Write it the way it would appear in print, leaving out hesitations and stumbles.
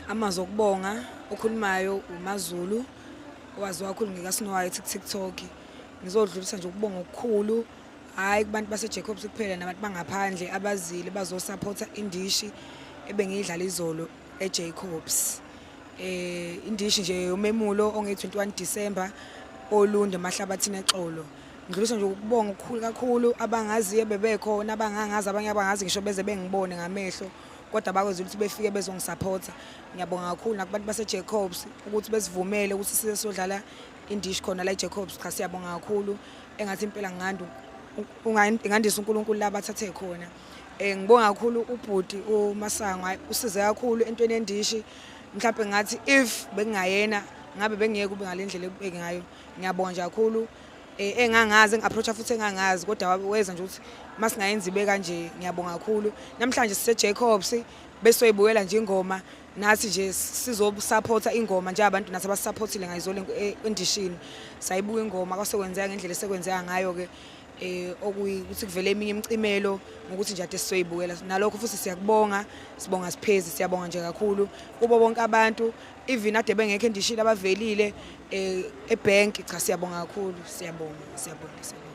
Amazwi okubonga okhulumayo uMaZulu owaziwa kakhulu ngekaSnow White ku-TikTok. Ngizodlulisa nje ukubonga okukhulu hayi kubantu base-Jacobs kuphela nabantu bangaphandle abazile bazosupport indishi ebengiyidlala izolo eJacobs. Indishi nje yomemulo onge-21 December oLunde Mahlabathini eXolo. Ngidlulisa nje ukubonga okukhulu kakhulu abangaziyo bebekhona abangangazi abanye abangazi ngisho beze bengibone ngamehlo kodwa bakwazi ukuthi befike bezongisupporta. Ngiyabonga kakhulu nakubantu base-Jacobs ukuthi besivumele ukuthi size sodlala indishi khona la eJacobs. Cha siyabonga kakhulu engathi impela ngandisa uNkulunkulu la bathathe khona. Ngibonga kakhulu ubhuti uMasango usize kakhulu entweni yendishi. Mhlawumbe ngathi if bekungayena ngabe bengiyeke kube ngalendlela ekubeke ngayo. Ngiyabonga nje kakhulu engangazi ngi-approacha futhi engangazi kodwa weza nje ukuthi masingayenzi ibe kanje. Ngiyabonga kakhulu namhlanje sise-Jacobs besoyibukela nje ingoma nathi nje sizosupporta ingoma nje abantu nathi abasupportile ngayizolo endishini sayibuka ingoma kwasekwenzeka ngendlela esekwenzeka ngayo ke okuyikuthi kuvele eminye imicimelo ngokuthi nje ade sizoyibukela nalokho futhi siyakubonga sibonga siphezi siyabonga nje kakhulu kubo bonke abantu even ade bengekho endishini abavelile ebank. Cha siyabonga kakhulu siyabonga.